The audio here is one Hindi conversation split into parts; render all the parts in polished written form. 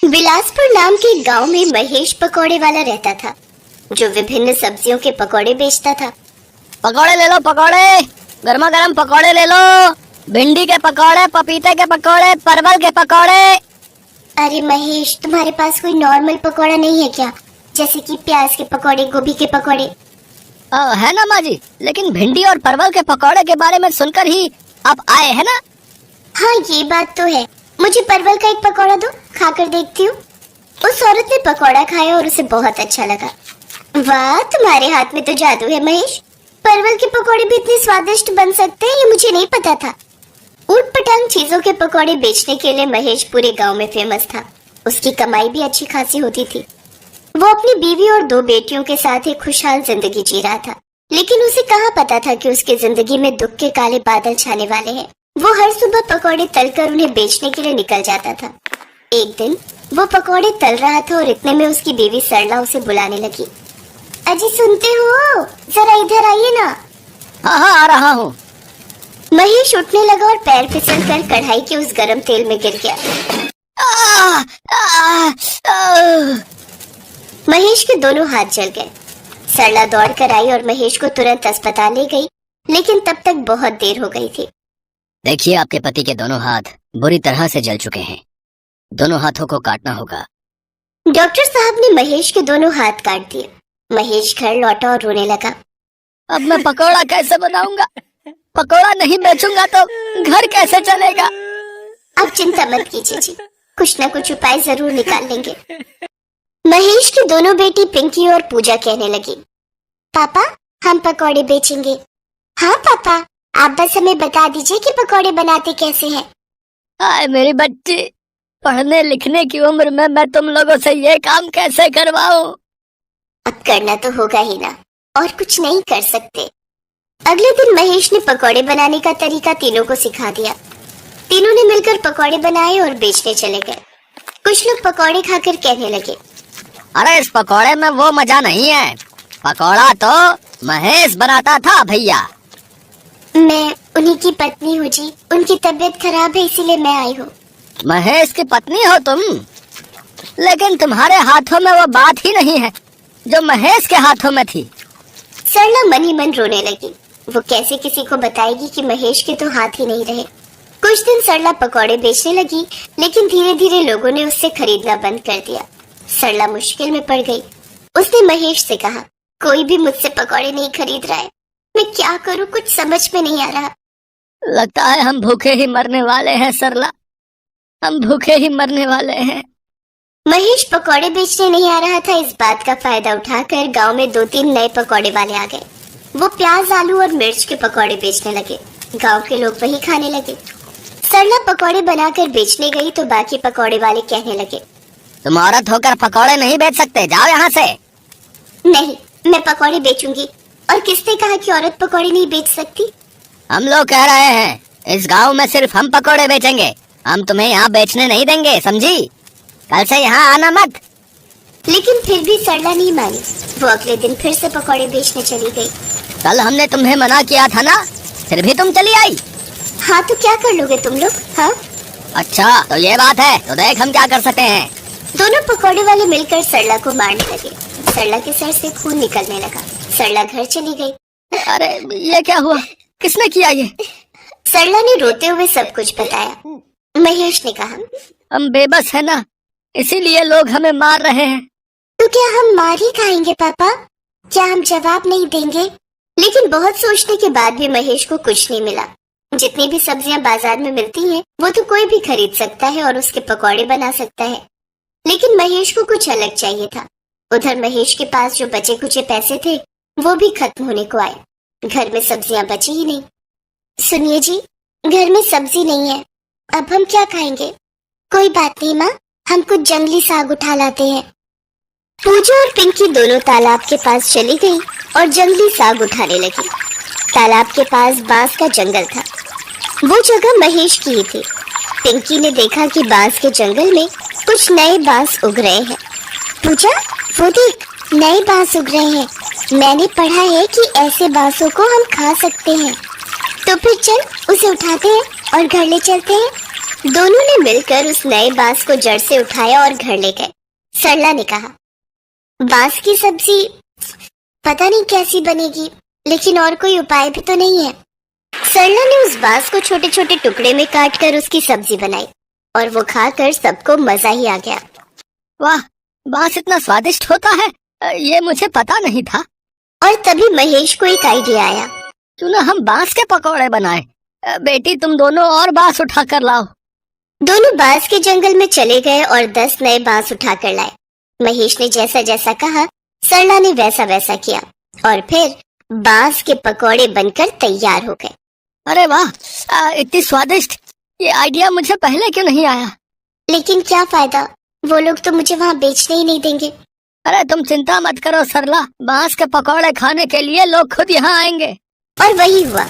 बिलासपुर नाम के गांव में महेश पकौड़े वाला रहता था, जो विभिन्न सब्जियों के पकौड़े बेचता था। पकौड़े ले लो, पकौड़े गर्मा गर्म पकौड़े ले लो। भिंडी के पकौड़े, पपीते के पकौड़े, परवल के पकौड़े। अरे महेश, तुम्हारे पास कोई नॉर्मल पकौड़ा नहीं है क्या? जैसे कि प्याज के पकौड़े, गोभी के पकौड़े। है ना माँ जी, लेकिन भिंडी और परवल के पकौड़े के बारे में सुनकर ही आप आए हैं ना। हाँ, ये बात तो है। मुझे परवल का एक पकौड़ा दो, खाकर देखती हूँ। उस औरत ने पकौड़ा खाया और उसे बहुत अच्छा लगा। वाह, तुम्हारे हाथ में तो जादू है महेश। परवल के पकौड़े भी इतने स्वादिष्ट बन सकते हैं, ये मुझे नहीं पता था। ऊट पटांग चीजों के पकौड़े बेचने के लिए महेश पूरे गांव में फेमस था। उसकी कमाई भी अच्छी खासी होती थी। वो अपनी बीवी और 2 बेटियों के साथ एक खुशहाल जिंदगी जी रहा था, लेकिन उसे कहाँ पता था कि उसकी जिंदगी में दुख के काले बादल छाने वाले हैं। वो हर सुबह पकौड़े तलकर उन्हें बेचने के लिए निकल जाता था। एक दिन वो पकौड़े तल रहा था और इतने में उसकी बीवी सरला उसे बुलाने लगी। अजी, सुनते हो? जरा इधर आइए ना। हाँ हाँ, आ रहा हूँ। महेश उठने लगा और पैर फिसल कर कढ़ाई के उस गर्म तेल में गिर गया। महेश के दोनों हाथ जल गए। सरला दौड़ कर आई और महेश को तुरंत अस्पताल ले गई, लेकिन तब तक बहुत देर हो गई थी। देखिए, आपके पति के दोनों हाथ बुरी तरह से जल चुके हैं। दोनों हाथों को काटना होगा। डॉक्टर साहब ने महेश के दोनों हाथ काट दिए। महेश घर लौटा और रोने लगा। अब मैं पकौड़ा कैसे बनाऊंगा? पकौड़ा नहीं बेचूंगा तो घर कैसे चलेगा? अब चिंता मत कीजिए जी, कुछ न कुछ उपाय जरूर निकाल लेंगे। महेश की दोनों बेटी पिंकी और पूजा कहने लगी, पापा, हम पकौड़े बेचेंगे। हाँ पापा, आप बस हमें बता दीजिए कि पकौड़े बनाते कैसे हैं। हाय मेरी बच्ची, पढ़ने लिखने की उम्र में मैं तुम लोगों से ये काम कैसे करवाऊं? अब करना तो होगा ही ना, और कुछ नहीं कर सकते। अगले दिन महेश ने पकौड़े बनाने का तरीका तीनों को सिखा दिया। तीनों ने मिलकर पकौड़े बनाए और बेचने चले गए। कुछ लोग पकौड़े खाकर कहने लगे, अरे इस पकौड़े में वो मजा नहीं है। पकौड़ा तो महेश बनाता था भैया। मैं उन्हीं की पत्नी हूँ जी, उनकी तबीयत खराब है इसीलिए मैं आई हूँ। महेश की पत्नी हो तुम, लेकिन तुम्हारे हाथों में वो बात ही नहीं है जो महेश के हाथों में थी। सरला मन ही मन रोने लगी। वो कैसे किसी को बताएगी कि महेश के तो हाथ ही नहीं रहे। कुछ दिन सरला पकौड़े बेचने लगी, लेकिन धीरे धीरे लोगों ने उससे खरीदना बंद कर दिया। सरला मुश्किल में पड़ गई। उसने महेश से कहा, कोई भी मुझसे पकौड़े नहीं खरीद रहा है, मैं क्या करूं, कुछ समझ में नहीं आ रहा। लगता है हम भूखे ही मरने वाले हैं सरला, हम भूखे ही मरने वाले हैं। महेश पकौड़े बेचने नहीं आ रहा था। इस बात का फायदा उठाकर गांव में 2-3 नए पकौड़े वाले आ गए। वो प्याज, आलू और मिर्च के पकौड़े बेचने लगे। गांव के लोग वही खाने लगे। सरला पकौड़े बनाकर बेचने गई तो बाकी पकौड़े वाले कहने लगे, तुम औरत होकर पकौड़े नहीं बेच सकते, जाओ यहाँ से। नहीं, मैं पकौड़े बेचूंगी। और किसने कहा कि औरत पकौड़े नहीं बेच सकती? हम लोग कह रहे हैं, इस गांव में सिर्फ हम पकौड़े बेचेंगे। हम तुम्हें यहाँ बेचने नहीं देंगे, समझी? कल से यहाँ आना मत। लेकिन फिर भी सरला नहीं मानी। वो अगले दिन फिर से पकौड़े बेचने चली गई। कल हमने तुम्हें मना किया था ना, फिर भी तुम चली आई। हाँ, तो क्या कर लोगे तुम लोग? हाँ, अच्छा तो ये बात है, तो देख हम क्या कर सकते हैं। दोनों पकौड़े वाले मिलकर सरला को मारने लगे। सरला के सर से खून निकलने लगा। सरला घर चली गई। अरे ये क्या हुआ, किसने किया ये? सरला ने रोते हुए सब कुछ बताया। महेश ने कहा, हम बेबस है ना, इसीलिए लोग हमें मार रहे हैं। तो क्या हम मार ही खाएंगे पापा? क्या हम जवाब नहीं देंगे? लेकिन बहुत सोचने के बाद भी महेश को कुछ नहीं मिला। जितनी भी सब्जियां बाजार में मिलती हैं, वो तो कोई भी खरीद सकता है और उसके पकौड़े बना सकता है, लेकिन महेश को कुछ अलग चाहिए था। उधर महेश के पास जो बचे कुचे पैसे थे, वो भी खत्म होने को आए। घर में सब्जियां बची ही नहीं। सुनिए जी, घर में सब्जी नहीं है, अब हम क्या खाएंगे? कोई बात नहीं माँ, हम कुछ जंगली साग उठा लाते हैं। पूजा और पिंकी दोनों तालाब के पास चली गई और जंगली साग उठाने लगी। तालाब के पास बांस का जंगल था। वो जगह महेश की ही थी। पिंकी ने देखा कि बांस के जंगल में कुछ नए बांस उग रहे हैं। पूजा, वो देख, नए बांस उग रहे हैं। मैंने पढ़ा है कि ऐसे बांसों को हम खा सकते हैं। तो फिर चल, उसे उठाते हैं और घर ले चलते हैं। दोनों ने मिलकर उस नए बांस को जड़ से उठाया और घर ले गए। सरला ने कहा, बांस की सब्जी पता नहीं कैसी बनेगी, लेकिन और कोई उपाय भी तो नहीं है। सरला ने उस बांस को छोटे छोटे टुकड़े में काट कर उसकी सब्जी बनाई और वो खाकर सबको मजा ही आ गया। वाह, बांस इतना स्वादिष्ट होता है, ये मुझे पता नहीं था। और तभी महेश को एक आइडिया आया। क्यों ना हम बांस के पकौड़े बनाए। बेटी तुम दोनों और बांस उठा कर लाओ। दोनों बांस के जंगल में चले गए और 10 नए बांस उठा कर लाए। महेश ने जैसा जैसा कहा, सरला ने वैसा वैसा किया और फिर बांस के पकौड़े बनकर तैयार हो गए। अरे वाह, इतनी स्वादिष्ट, ये आइडिया मुझे पहले क्यों नहीं आया। लेकिन क्या फायदा, वो लोग तो मुझे वहाँ बेचने ही नहीं देंगे। अरे तुम चिंता मत करो सरला, बांस के पकौड़े खाने के लिए लोग खुद यहाँ आएंगे। और वही हुआ।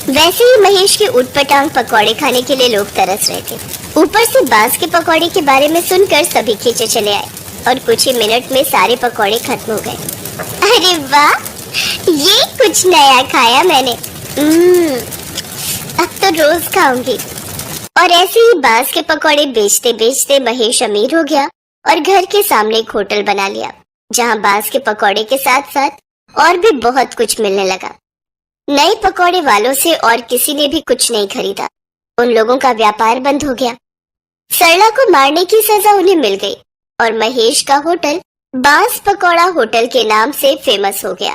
वैसे ही महेश के ऊटपटांग पकौड़े खाने के लिए लोग तरस रहे थे। ऊपर से बांस के पकौड़े के बारे में सुनकर सभी खींचे चले आए और कुछ ही मिनट में सारे पकौड़े खत्म हो गए। अरे वाह, ये कुछ नया खाया मैंने। अब तो रोज खाऊंगी। और ऐसे ही बांस के पकौड़े बेचते बेचते महेश अमीर हो गया और घर के सामने एक होटल बना लिया, जहाँ बांस के पकौड़े के साथ साथ और भी बहुत कुछ मिलने लगा। नए पकौड़े वालों से और किसी ने भी कुछ नहीं खरीदा। उन लोगों का व्यापार बंद हो गया। सरला को मारने की सजा उन्हें मिल गई और महेश का होटल बांस पकौड़ा होटल के नाम से फेमस हो गया।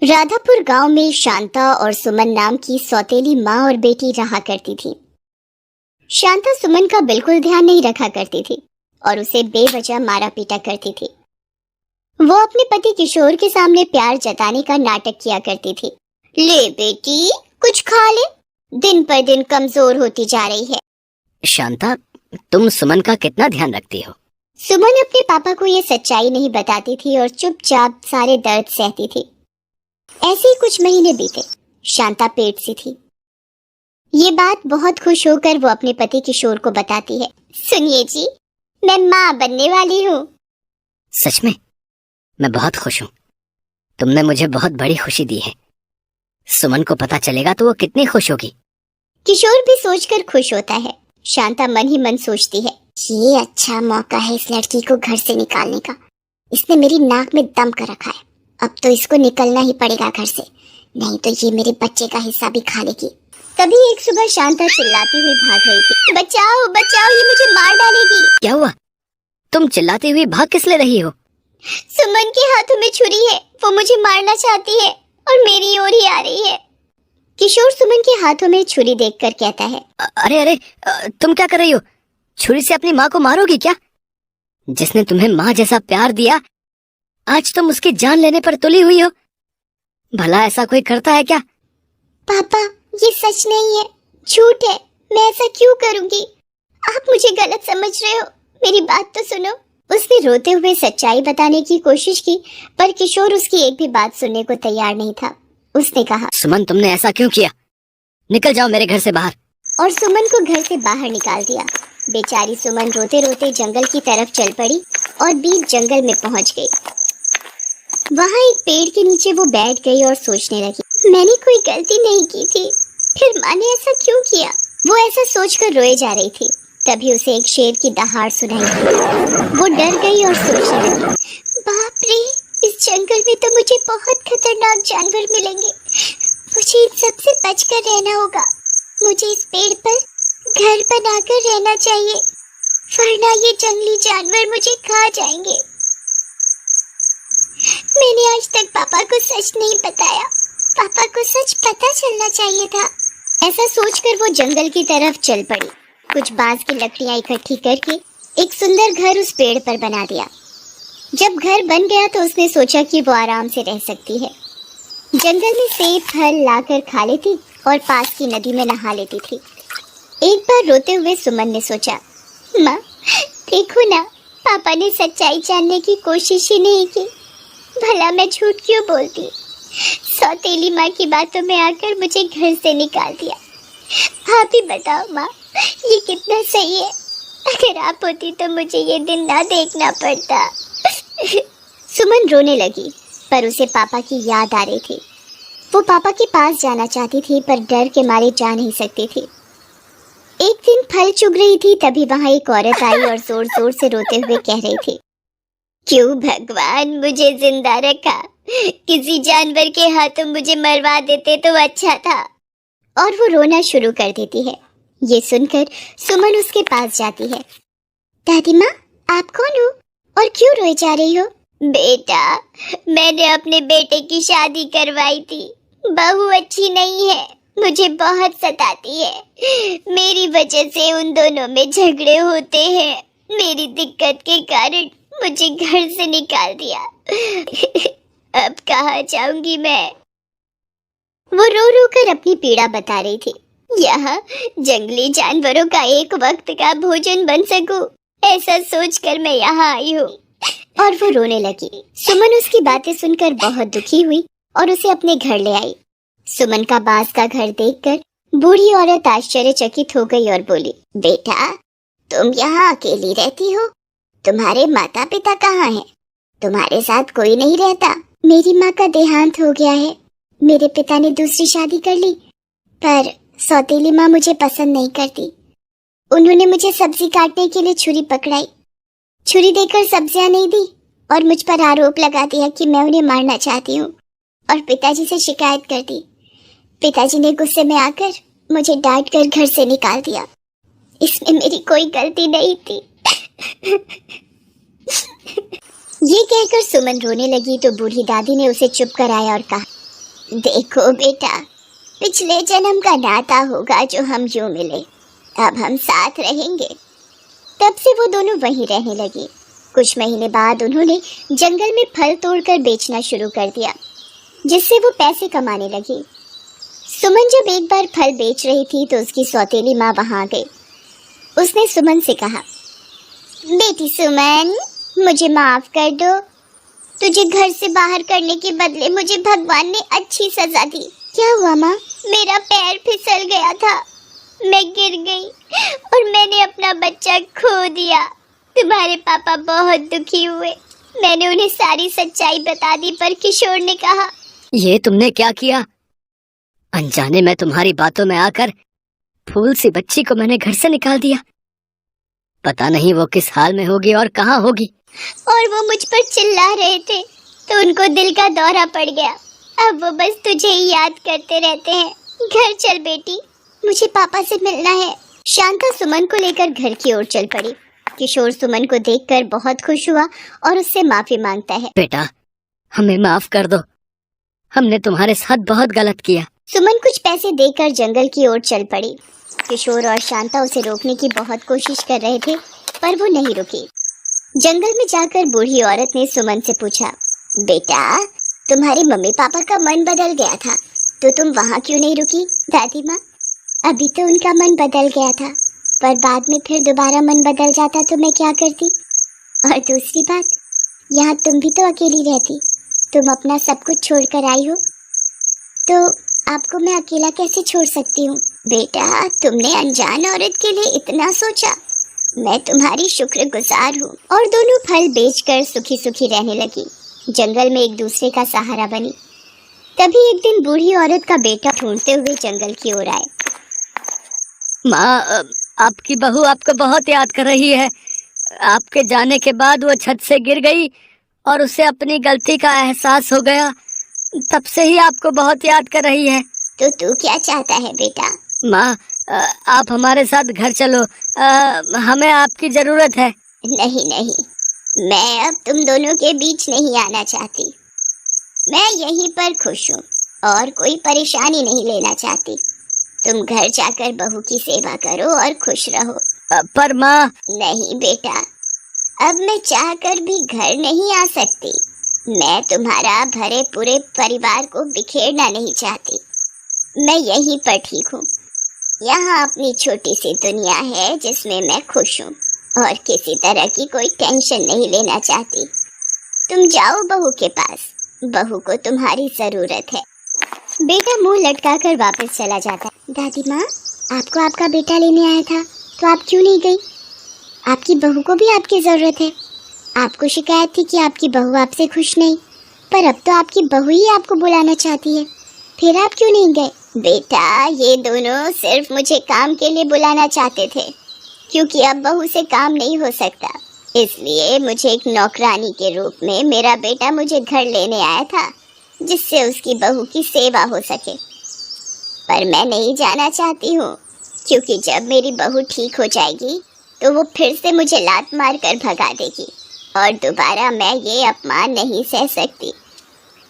राधापुर गांव में शांता और सुमन नाम की सौतेली माँ और बेटी रहा करती थी। शांता सुमन का बिल्कुल ध्यान नहीं रखा करती थी और उसे बेवजह मारा पीटा करती थी। वो अपने पति किशोर के सामने प्यार जताने का नाटक किया करती थी। ले बेटी, कुछ खा ले, दिन पर दिन कमजोर होती जा रही है। शांता, तुम सुमन का कितना ध्यान रखती हो? सुमन अपने पापा को ये सच्चाई नहीं बताती थी और चुपचाप सारे दर्द सहती थी। ऐसे ही कुछ महीने बीते। शांता पेट सी थी। ये बात बहुत खुश होकर वो अपने पति किशोर को बताती है। सुनिए जी, मैं माँ बनने वाली हूँ। सच में? मैं बहुत खुश हूँ। तुमने मुझे बहुत बड़ी खुशी दी है। सुमन को पता चलेगा तो वो कितनी खुश होगी। किशोर भी सोचकर खुश होता है। शांता मन ही मन सोचती है, ये अच्छा मौका है इस लड़की को घर से निकालने का। इसने मेरी नाक में दम कर रखा है। अब तो इसको निकलना ही पड़ेगा घर से, नहीं तो ये मेरे बच्चे का हिस्सा भी खा लेगी। तभी एक सुबह शांता चिल्लाती हुई भाग रही थी। बचाओ बचाओ, ये मुझे मार डालेगी। क्या हुआ? तुम चिल्लाती हुई भाग किस ले रही हो? सुमन के हाथों में छुरी है, वो मुझे मारना चाहती है और मेरी ओर ही आ रही है। किशोर सुमन के हाथों में छुरी देखकर कहता है, अरे अरे, तुम क्या कर रही हो? छुरी से अपनी माँ को मारोगी क्या? जिसने तुम्हें माँ जैसा प्यार दिया, आज तुम उसकी जान लेने पर तुली हुई हो। भला ऐसा कोई करता है क्या? पापा, ये सच नहीं है, झूठ है। मैं ऐसा क्यों करूंगी? आप मुझे गलत समझ रहे हो, मेरी बात तो सुनो। उसने रोते हुए सच्चाई बताने की कोशिश की, पर किशोर उसकी एक भी बात सुनने को तैयार नहीं था। उसने कहा, सुमन, तुमने ऐसा क्यों किया? निकल जाओ मेरे घर से बाहर। और सुमन को घर से बाहर निकाल दिया। बेचारी सुमन रोते रोते जंगल की तरफ चल पड़ी और बीच जंगल में पहुंच गई। वहाँ एक पेड़ के नीचे वो बैठ गई और सोचने लगी, मैंने कोई गलती नहीं की थी, फिर माँ ने ऐसा क्यों किया? वो ऐसा सोचकर रोए जा रही थी। तभी उसे एक शेर की दहाड़ सुनाई दी। वो डर गई और सोचने लगी, बाप रे, इस जंगल में तो मुझे बहुत खतरनाक जानवर मिलेंगे। मुझे इन सबसे बचकर रहना होगा। मुझे इस पेड़ पर घर बनाकर रहना चाहिए, वरना ये जंगली जानवर मुझे खा जाएंगे। मैंने आज तक पापा को सच नहीं बताया। पापा को सच पता चलना चाहिए था। ऐसा सोचकर वो जंगल की तरफ चल पड़ी। कुछ बांस की लकड़ियां इकट्ठी करके एक सुंदर घर उस पेड़ पर बना दिया। जब घर बन गया तो उसने सोचा कि वो आराम से रह सकती है। जंगल में सेब फल लाकर खा लेती और पास की नदी में नहा लेती थी। एक बार रोते हुए सुमन ने सोचा, माँ देखो ना, पापा ने सच्चाई जानने की कोशिश ही नहीं की। भला मैं झूठ क्यों बोलती? सौतेली माँ की बातों में आकर मुझे घर से निकाल दिया। आप ही बताओ माँ, ये कितना सही है? अगर आप होती तो मुझे ये दिन ना देखना पड़ता। सुमन रोने लगी, पर उसे पापा की याद आ रही थी। वो पापा के पास जाना चाहती थी पर डर के मारे जा नहीं सकती थी। एक दिन फल चुग रही थी, तभी वहां एक औरत आई और जोर जोर से रोते हुए कह रही थी, क्यों भगवान मुझे जिंदा रखा, किसी जानवर के हाथों मुझे मरवा देते तो अच्छा था। और वो रोना शुरू कर देती है। ये सुनकर सुमन उसके पास जाती है। दादी माँ, आप कौन हो और क्यों रोए जा रही हो? बेटा, मैंने अपने बेटे की शादी करवाई थी। बहू अच्छी नहीं है, मुझे बहुत सताती है। मेरी वजह से उन दोनों में झगड़े होते हैं। मेरी दिक्कत के कारण मुझे घर से निकाल दिया। अब कहाँ जाऊंगी मैं? वो रो रो कर अपनी पीड़ा बता रही थी। यहाँ जंगली जानवरों का एक वक्त का भोजन बन सकूं, ऐसा सोचकर मैं यहाँ आई हूँ। और वो रोने लगी। सुमन उसकी बातें सुनकर बहुत दुखी हुई और उसे अपने घर ले आई। सुमन का बांस का घर देखकर बूढ़ी औरत आश्चर्यचकित हो गई और बोली, बेटा, तुम यहाँ अकेली रहती हो? तुम्हारे माता पिता कहाँ हैं? तुम्हारे साथ कोई नहीं रहता? मेरी माँ का देहांत हो गया है। मेरे पिता ने दूसरी शादी कर ली, पर सौतेली माँ मुझे पसंद नहीं करती। उन्होंने मुझे सब्जी काटने के लिए छुरी पकड़ाई। छुरी देकर सब्जियां नहीं दी और मुझ पर आरोप लगा दिया कि मैं उन्हें मारना चाहती हूँ और पिताजी से शिकायत कर दी। पिताजी ने गुस्से में आकर मुझे डांट कर घर से निकाल दिया। इसमें मेरी कोई गलती नहीं थी। ये कहकर सुमन रोने लगी तो बूढ़ी दादी ने उसे चुप कराया और कहा, देखो बेटा, पिछले जन्म का नाता होगा जो हम यूं मिले। अब हम साथ रहेंगे। तब से वो दोनों वहीं रहने लगे। कुछ महीने बाद उन्होंने जंगल में फल तोड़कर बेचना शुरू कर दिया, जिससे वो पैसे कमाने लगी। सुमन जब एक बार फल बेच रही थी तो उसकी सौतेली माँ वहां आ गई। उसने सुमन से कहा, बेटी सुमन, मुझे माफ कर दो। तुझे घर से बाहर करने के बदले मुझे भगवान ने अच्छी सजा दी। क्या हुआ माँ? मेरा पैर फिसल गया था, मैं गिर गई और मैंने अपना बच्चा खो दिया। तुम्हारे पापा बहुत दुखी हुए। मैंने उन्हें सारी सच्चाई बता दी पर किशोर ने कहा, ये तुमने क्या किया? अनजाने में तुम्हारी बातों में आकर फूल सी बच्ची को मैंने घर से निकाल दिया। पता नहीं वो किस हाल में होगी और कहाँ होगी। और वो मुझ पर चिल्ला रहे थे तो उनको दिल का दौरा पड़ गया। अब वो बस तुझे ही याद करते रहते हैं। घर चल बेटी, मुझे पापा से मिलना है। शांता सुमन को लेकर घर की ओर चल पड़ी। किशोर सुमन को देखकर बहुत खुश हुआ और उससे माफी मांगता है। बेटा, हमें माफ कर दो, हमने तुम्हारे साथ बहुत गलत किया। सुमन कुछ पैसे देकर जंगल की ओर चल पड़ी। किशोर और शांता उसे रोकने की बहुत कोशिश कर रहे थे पर वो नहीं रुकी। जंगल में जाकर बूढ़ी औरत ने सुमन से पूछा, बेटा, तुम्हारे मम्मी पापा का मन बदल गया था तो तुम वहाँ क्यों नहीं रुकी? दादी माँ, अभी तो उनका मन बदल गया था, पर बाद में फिर दोबारा मन बदल जाता तो मैं क्या करती? और दूसरी बात, यहाँ तुम भी तो अकेली रहती। तुम अपना सब कुछ छोड़कर आई हो, तो आपको मैं अकेला कैसे छोड़ सकती हूँ? बेटा, तुमने अनजान औरत के लिए इतना सोचा, मैं तुम्हारी शुक्रगुजार हूँ। और दोनों फल बेचकर सुखी सुखी रहने लगी। जंगल में एक दूसरे का सहारा बनी। तभी एक दिन बूढ़ी औरत का बेटा ढूंढते हुए जंगल की ओर आए। माँ, आपकी बहू आपको बहुत याद कर रही है। आपके जाने के बाद वो छत से गिर गई और उसे अपनी गलती का एहसास हो गया। तब से ही आपको बहुत याद कर रही है। तो तू क्या चाहता है बेटा? माँ, आप हमारे साथ घर चलो, हमें आपकी जरूरत है। नहीं नहीं, मैं अब तुम दोनों के बीच नहीं आना चाहती। मैं यहीं पर खुश हूँ और कोई परेशानी नहीं लेना चाहती। तुम घर जाकर बहू की सेवा करो और खुश रहो। पर माँ। नहीं बेटा, अब मैं चाहकर भी घर नहीं आ सकती। मैं तुम्हारा भरे पूरे परिवार को बिखेरना नहीं चाहती। मैं यहीं पर ठीक हूँ। यहाँ अपनी छोटी सी दुनिया है जिसमें मैं खुश हूँ और किसी तरह की कोई टेंशन नहीं लेना चाहती। तुम जाओ बहू के पास, बहू को तुम्हारी जरूरत है। बेटा मुंह लटका कर वापस चला जाता। दादी माँ, आपको आपका बेटा लेने आया था तो आप क्यों नहीं गई? आपकी बहू को भी आपकी जरूरत है। आपको शिकायत थी कि आपकी बहू आपसे खुश नहीं, पर अब तो आपकी बहू ही आपको बुलाना चाहती है। फिर आप क्यों नहीं गए? बेटा, ये दोनों सिर्फ मुझे काम के लिए बुलाना चाहते थे, क्योंकि अब बहू से काम नहीं हो सकता। इसलिए मुझे एक नौकरानी के रूप में मेरा बेटा मुझे घर लेने आया था, जिससे उसकी बहू की सेवा हो सके। पर मैं नहीं जाना चाहती हूँ, क्योंकि जब मेरी बहू ठीक हो जाएगी तो वो फिर से मुझे लात मार कर भगा देगी और दोबारा मैं ये अपमान नहीं सह सकती।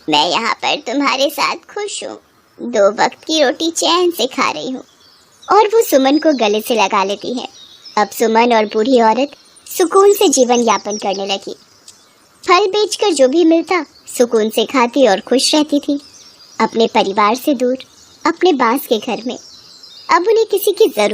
मैं यहाँ पर तुम्हारे साथ खुश हूँ, 2 वक्त की रोटी चैन से खा रही हूँ। और वो सुमन को गले से लगा लेती है। अब सुमन और बूढ़ी औरत सुकून से जीवन यापन करने लगी। फल बेचकर जो भी मिलता सुकून से खाती और खुश रहती थी, अपने परिवार से दूर, अपने बांस के घर में। अब उन्हें किसी की जरूरत